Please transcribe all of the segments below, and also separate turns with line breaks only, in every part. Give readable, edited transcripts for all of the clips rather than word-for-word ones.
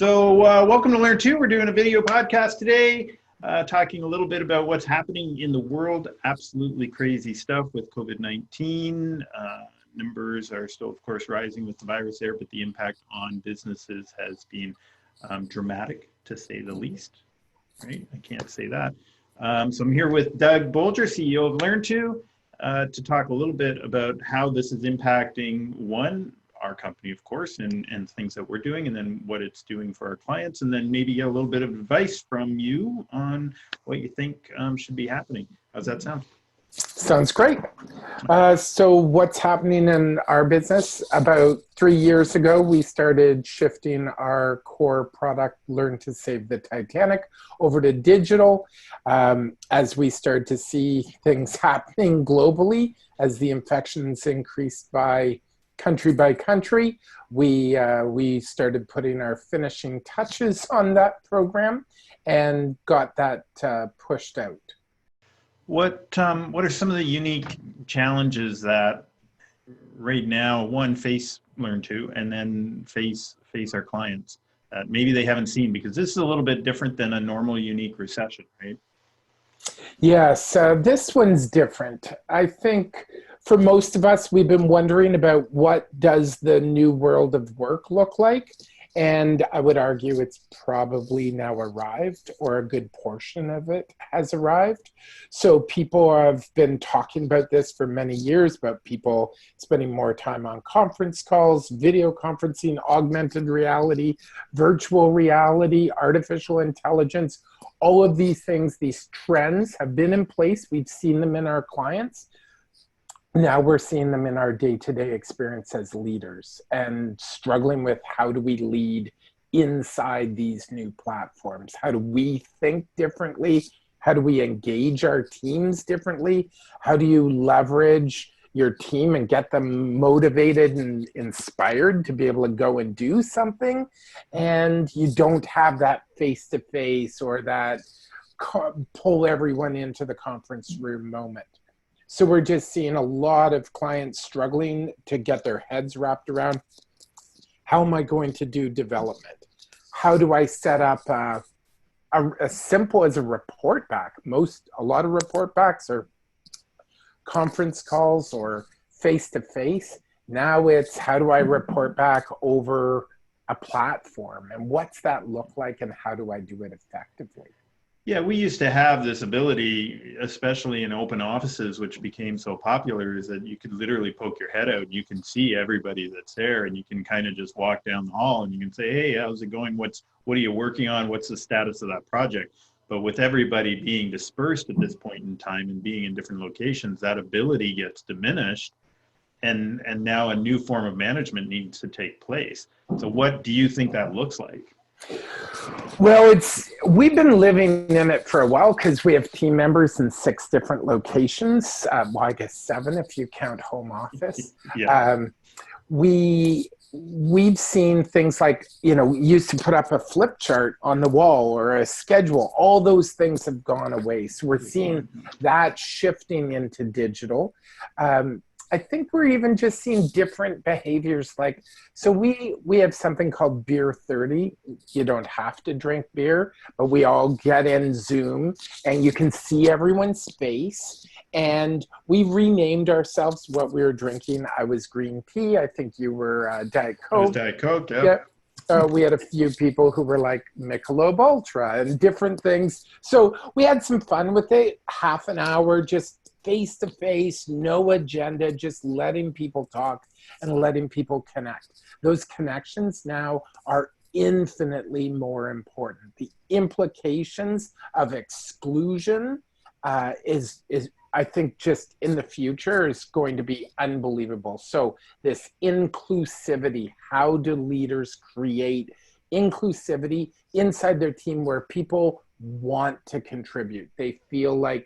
Welcome to Learn2. We're doing a video podcast today, talking a little bit about what's happening in the world. Absolutely crazy stuff with COVID-19. Numbers are still, of course, rising with the virus there, but the impact on businesses has been dramatic, to say the least. Right? I can't say that. So I'm here with Doug Bolger, CEO of Learn2, to talk a little bit about how this is impacting, our company, of course, and things that we're doing, and then what it's doing for our clients, and then maybe get a little bit of advice from you on what you think should be happening. How's that sound?
Sounds great. So what's happening in our business? About 3 years ago, we started shifting our core product, Learn to Save the Titanic, over to digital. As we started to see things happening globally, as the infections increased by country, we started putting our finishing touches on that program and got that pushed out.
What are some of the unique challenges that right now face Learn2 and then face our clients that maybe they haven't seen, because this is a little bit different than a normal unique recession, right?
Yes, this one's different. I think for most of us, we've been wondering about what does the new world of work look like? And I would argue it's probably now arrived, or a good portion of it has arrived. So people have been talking about this for many years, about people spending more time on conference calls, video conferencing, augmented reality, virtual reality, artificial intelligence. All of these things, these trends have been in place. We've seen them in our clients. Now we're seeing them in our day-to-day experience as leaders and struggling with how do we lead inside these new platforms? How do we think differently? How do we engage our teams differently? How do you leverage your team and get them motivated and inspired to be able to go and do something? And you don't have that face-to-face or that pull everyone into the conference room moment. So we're just seeing a lot of clients struggling to get their heads wrapped around, how am I going to do development? How do I set up as simple as a report back? A lot of report backs are conference calls or face-to-face. Now it's how do I report back over a platform, and what's that look like, and how do I do it effectively?
Yeah, we used to have this ability, especially in open offices, which became so popular, is that you could literally poke your head out and you can see everybody that's there, and you can kind of just walk down the hall and you can say, hey, how's it going? What are you working on? What's the status of that project? But with everybody being dispersed at this point in time and being in different locations, that ability gets diminished, and now a new form of management needs to take place. So what do you think that looks like?
Well, we've been living in it for a while because we have team members in 6 different locations. Well, I guess 7 if you count home office.
Yeah.
We've seen things like, used to put up a flip chart on the wall or a schedule. All those things have gone away. So we're seeing that shifting into digital. I think we're even just seeing different behaviors. So we have something called Beer 30. You don't have to drink beer, but we all get in Zoom and you can see everyone's face. And we renamed ourselves what we were drinking. I was green tea. I think you were Diet Coke.
I was Diet Coke, yeah.
We had a few people who were like Michelob Ultra and different things. So we had some fun with it. Half an hour, just face-to-face, no agenda, just letting people talk and letting people connect. Those connections now are infinitely more important. The implications of exclusion is I think just in the future is going to be unbelievable. So this inclusivity, how do leaders create inclusivity inside their team where people want to contribute? They feel like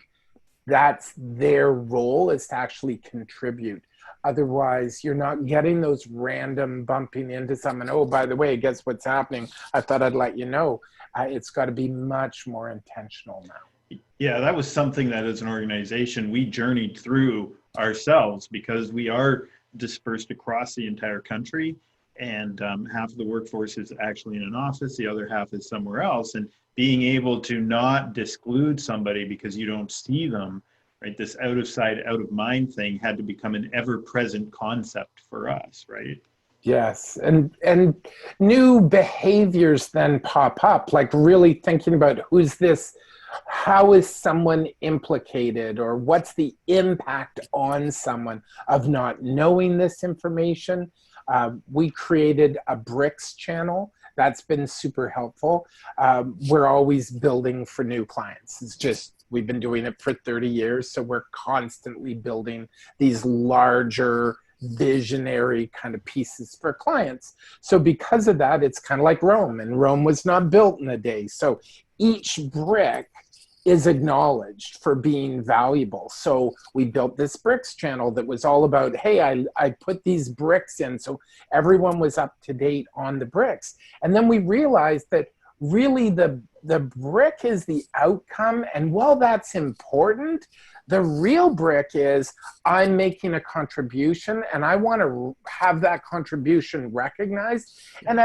that's their role, is to actually contribute. Otherwise, you're not getting those random bumping into someone. Oh, by the way, guess what's happening? I thought I'd let you know. It's got to be much more intentional now.
Yeah, that was something that as an organization, we journeyed through ourselves because we are dispersed across the entire country. and half of the workforce is actually in an office, the other half is somewhere else. And being able to not disclude somebody because you don't see them, right? This out of sight, out of mind thing had to become an ever-present concept for us, right?
Yes, and new behaviors then pop up, like really thinking about who's this, how is someone implicated, or what's the impact on someone of not knowing this information. We created a BRICS channel. That's been super helpful. We're always building for new clients. It's just, we've been doing it for 30 years, so we're constantly building these larger visionary kind of pieces for clients. So because of that, it's kind of like Rome, and Rome was not built in a day. So each brick is acknowledged for being valuable. So we built this bricks channel that was all about, hey, I put these bricks in, so everyone was up to date on the bricks. And then we realized that really the brick is the outcome, and while that's important, the real brick is I'm making a contribution and I want to have that contribution recognized. And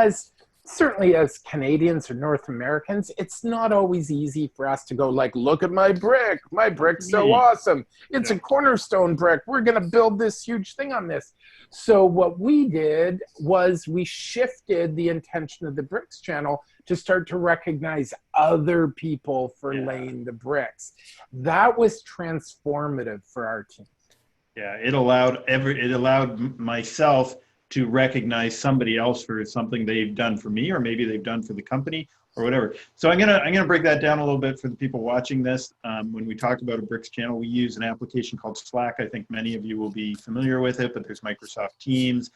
certainly as Canadians or North Americans, it's not always easy for us to go like, look at my brick. My brick's so awesome. It's a cornerstone brick. We're going to build this huge thing on this. So what we did was we shifted the intention of the bricks channel to start to recognize other people for laying the bricks. That was transformative for our team.
Yeah, it allowed myself to recognize somebody else for something they've done for me, or maybe they've done for the company, or whatever. So I'm gonna break that down a little bit for the people watching this. When we talk about a bricks channel, we use an application called Slack. I think many of you will be familiar with it, but there's Microsoft Teams.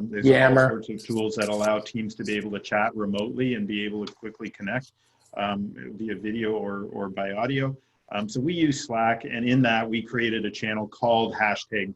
There's
Yammer.
all sorts of tools that allow teams to be able to chat remotely and be able to quickly connect via video or by audio. So we use Slack, and in that we created a channel called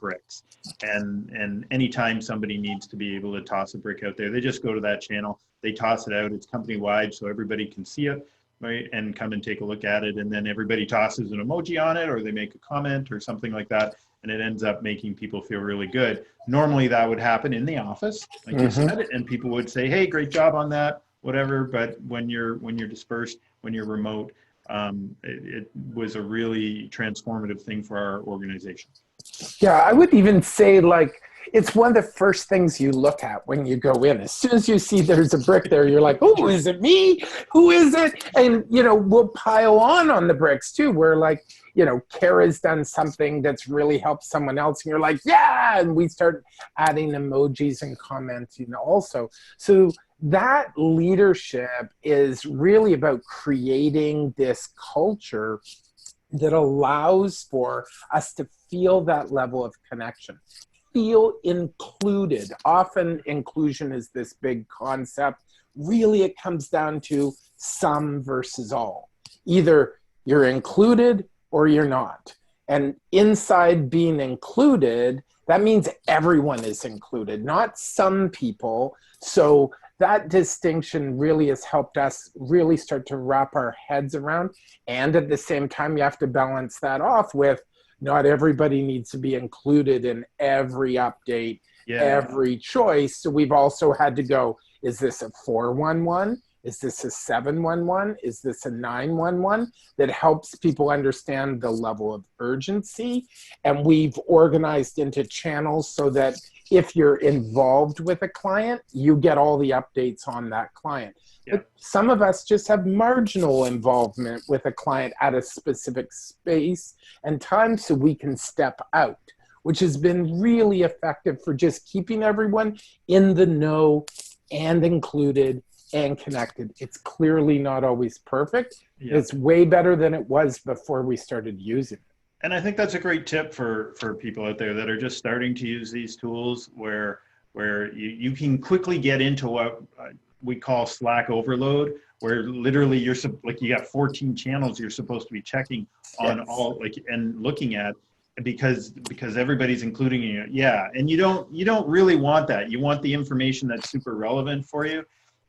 #bricks. And anytime somebody needs to be able to toss a brick out there, they just go to that channel, they toss it out. It's company wide, so everybody can see it, right? And come and take a look at it. And then everybody tosses an emoji on it, or they make a comment or something like that. And it ends up making people feel really good. Normally that would happen in the office, like you said, and people would say, hey, great job on that, whatever. But when you're dispersed, when you're remote, it was a really transformative thing for our organization.
Yeah, I would even say like, it's one of the first things you look at when you go in. As soon as you see there's a brick there, you're like, oh, is it me? Who is it? And, we'll pile on the bricks too. We're like, Kara's done something that's really helped someone else. And you're like, yeah. And we start adding emojis and comments, also. So that leadership is really about creating this culture that allows for us to feel that level of connection, feel included. Often inclusion is this big concept. Really, it comes down to some versus all. Either you're included or you're not. And inside being included, that means everyone is included, not some people. So that distinction really has helped us really start to wrap our heads around. And at the same time, you have to balance that off with not everybody needs to be included in every update, every choice. So we've also had to go, is this a 411? Is this a 711? Is this a 911? That helps people understand the level of urgency. And we've organized into channels so that if you're involved with a client, you get all the updates on that client. But some of us just have marginal involvement with a client at a specific space and time, so we can step out, which has been really effective for just keeping everyone in the know and included and connected. It's clearly not always perfect. It's way better than it was before we started using it.
And I think that's a great tip for people out there that are just starting to use these tools, where you can quickly get into what we call Slack overload, where literally you got 14 channels you're supposed to be checking on all and looking at, because everybody's including you. Yeah, and you don't really want that. You want the information that's super relevant for you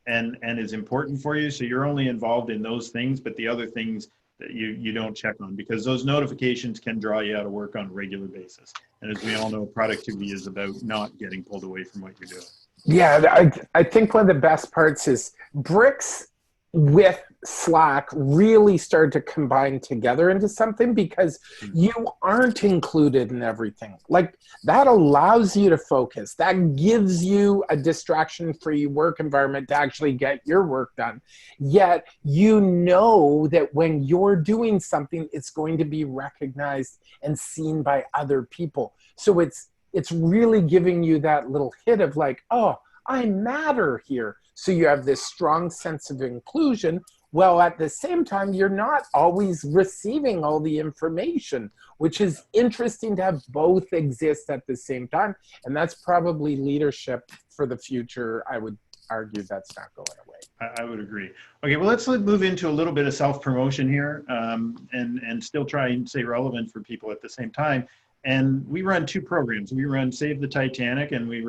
and is important for you. So you're only involved in those things, but the other things that you don't check on, because those notifications can draw you out of work on a regular basis. And as we all know, productivity is about not getting pulled away from what you're doing.
Yeah, I think one of the best parts is bricks with Slack really start to combine together into something because you aren't included in everything. Like that allows you to focus. That gives you a distraction-free work environment to actually get your work done. Yet you know that when you're doing something, it's going to be recognized and seen by other people. So it's really giving you that little hit of like, oh, I matter here. So you have this strong sense of inclusion. Well, at the same time, you're not always receiving all the information, which is interesting to have both exist at the same time. And that's probably leadership for the future. I would argue that's not going away.
I would agree. Okay, well, let's move into a little bit of self-promotion here, and still try and stay relevant for people at the same time. And we run two programs. We run Save the Titanic, and we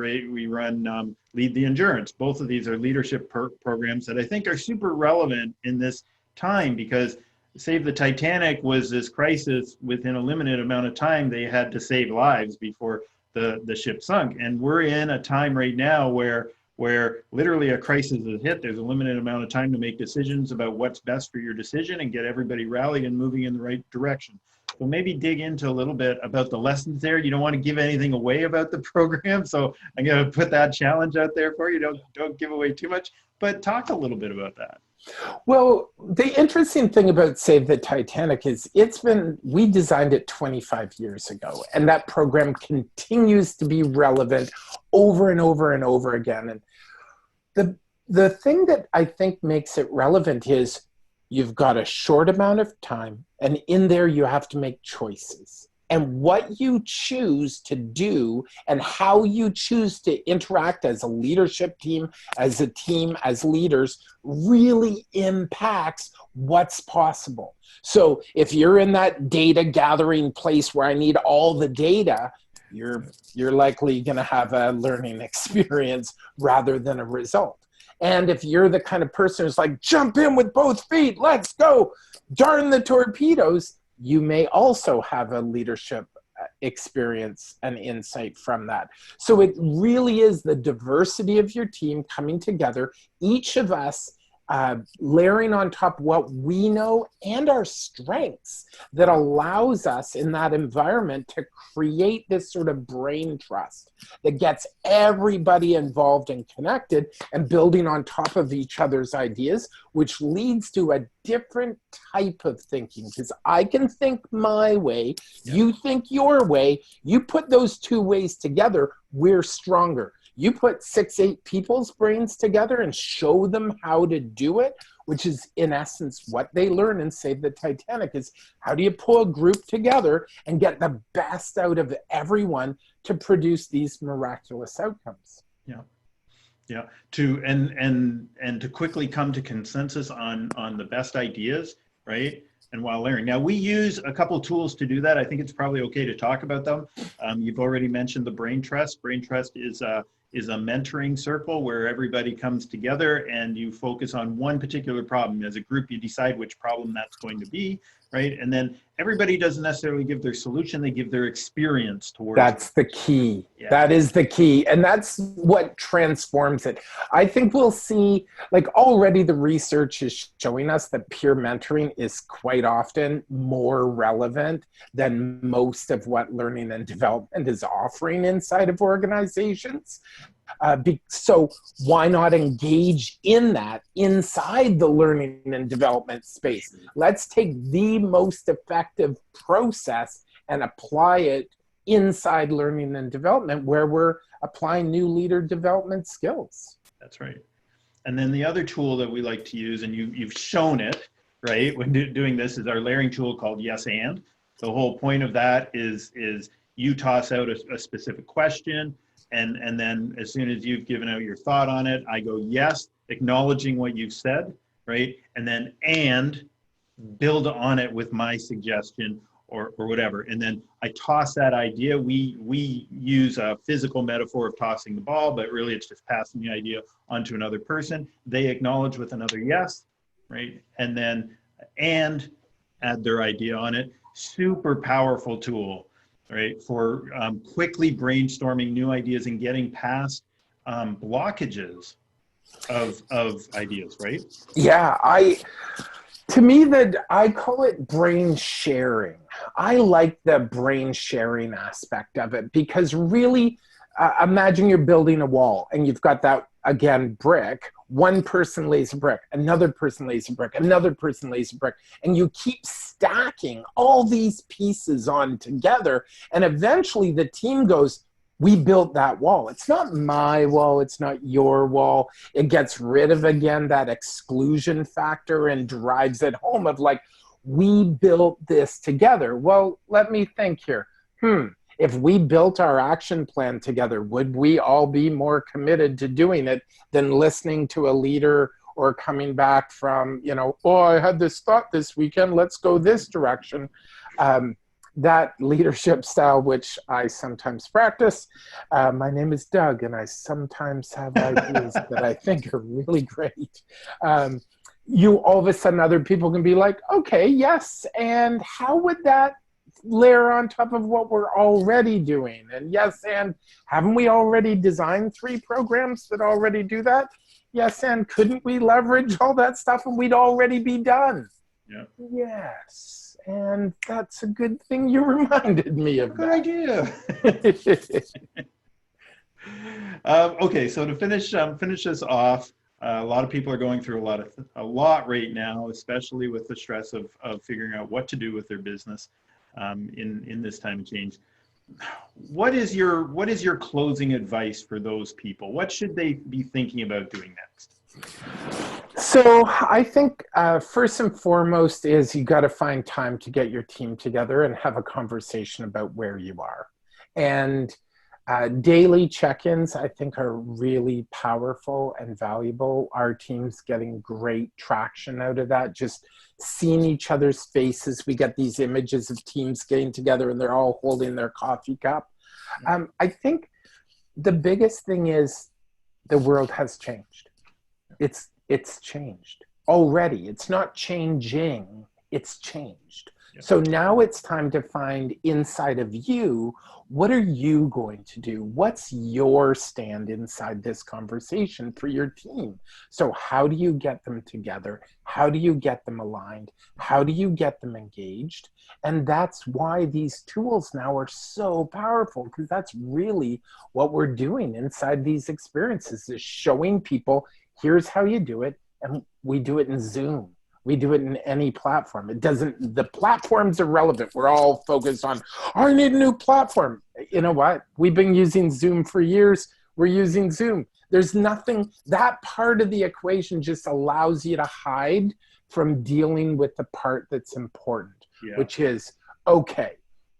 run Lead the Endurance. Both of these are leadership programs that I think are super relevant in this time, because Save the Titanic was this crisis within a limited amount of time. They had to save lives before the ship sunk. And we're in a time right now where literally a crisis is hit. There's a limited amount of time to make decisions about what's best for your decision and get everybody rallied and moving in the right direction. So maybe dig into a little bit about the lessons there. You don't want to give anything away about the program, so I'm going to put that challenge out there for you. Don't give away too much, but talk a little bit about that.
Well, the interesting thing about Save the Titanic is we designed it 25 years ago, and that program continues to be relevant over and over and over again. And the thing that I think makes it relevant is you've got a short amount of time, and in there you have to make choices. And what you choose to do and how you choose to interact as a leadership team, as leaders, really impacts what's possible. So if you're in that data gathering place where I need all the data, you're likely going to have a learning experience rather than a result. And if you're the kind of person who's like, jump in with both feet, let's go, darn the torpedoes, you may also have a leadership experience and insight from that. So it really is the diversity of your team coming together, each of us layering on top what we know and our strengths that allows us in that environment to create this sort of brain trust that gets everybody involved and connected and building on top of each other's ideas, which leads to a different type of thinking. Because I can think my way, you think your way, you put those two ways together, we're stronger. You put 6-8 people's brains together and show them how to do it, which is in essence what they learn in Save the Titanic, is how do you pull a group together and get the best out of everyone to produce these miraculous outcomes.
Yeah, to quickly come to consensus on the best ideas, right? And while learning. Now, we use a couple tools to do that. I think it's probably okay to talk about them. You've already mentioned the Braintrust. Braintrust is a mentoring circle where everybody comes together and you focus on one particular problem. As a group, you decide which problem that's going to be, right? And then everybody doesn't necessarily give their solution, they give their experience towards
That's the key.
Yeah.
That is the key. And that's what transforms it. I think we'll see, like already the research is showing us that peer mentoring is quite often more relevant than most of what learning and development is offering inside of organizations. So why not engage in that inside the learning and development space? Let's take the most effective process and apply it inside learning and development where we're applying new leader development skills.
That's right. And then the other tool that we like to use, and you've shown it, right, when doing this, is our layering tool called Yes And. The whole point of that is you toss out a specific question, and then as soon as you've given out your thought on it, I go yes, acknowledging what you've said, right? And then build on it with my suggestion or whatever. And then I toss that idea. We use a physical metaphor of tossing the ball, but really it's just passing the idea onto another person. They acknowledge with another yes, right? And then add their idea on it. Super powerful tool, right? For quickly brainstorming new ideas and getting past blockages of ideas, right?
Yeah, to me, that I call it brain sharing. I like the brain sharing aspect of it because really, imagine you're building a wall and you've got that, again, brick. One person lays a brick, another person lays a brick, another person lays a brick, and you keep stacking all these pieces on together. And eventually the team goes, we built that wall. It's not my wall. It's not your wall. It gets rid of, again, that exclusion factor and drives it home of like, we built this together. Well, let me think here. If we built our action plan together, would we all be more committed to doing it than listening to a leader or coming back from, oh, I had this thought this weekend, let's go this direction. That leadership style, which I sometimes practice. My name is Doug, and I sometimes have ideas that I think are really great. You all of a sudden, other people can be like, okay, yes, and how would that layer on top of what we're already doing? And yes, and haven't we already designed 3 programs that already do that? Yes, and couldn't we leverage all that stuff and we'd already be done?
Yeah.
Yes. And that's a good thing you reminded me of.
Good idea. Okay, so to finish this off, a lot of people are going through a lot right now, especially with the stress of figuring out what to do with their business in this time of change. What is your closing advice for those people? What should they be thinking about doing next?
So I think first and foremost is you got to find time to get your team together and have a conversation about where you are. And daily check-ins, I think, are really powerful and valuable. Our team's getting great traction out of that. Just seeing each other's faces. We get these images of teams getting together and they're all holding their coffee cup. I think the biggest thing is the world has changed. It's changed already. It's not changing, it's changed. Yeah. So now it's time to find inside of you, what are you going to do? What's your stand inside this conversation for your team? So how do you get them together? How do you get them aligned? How do you get them engaged? And that's why these tools now are so powerful, because that's really what we're doing inside these experiences, is showing people, here's how you do it. And we do it in Zoom. We do it in any platform. The platforms are relevant. We're all focused on, I need a new platform. You know what? We've been using Zoom for years. We're using Zoom. There's nothing, that part of the equation just allows you to hide from dealing with the part that's important, which is, okay,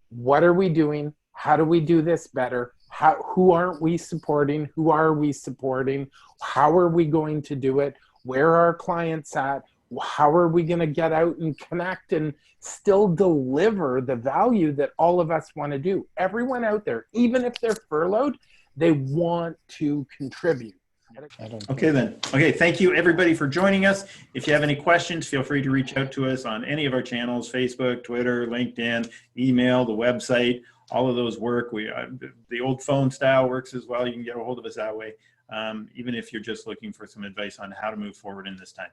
what are we doing? How do we do this better? Who aren't we supporting? Who are we supporting? How are we going to do it? Where are our clients at? How are we going to get out and connect and still deliver the value that all of us want to do? Everyone out there, even if they're furloughed, they want to contribute.
Okay then. Okay, thank you everybody for joining us. If you have any questions, feel free to reach out to us on any of our channels, Facebook, Twitter, LinkedIn, email, the website. All of those work. The old phone style works as well. You can get a hold of us that way, even if you're just looking for some advice on how to move forward in this time.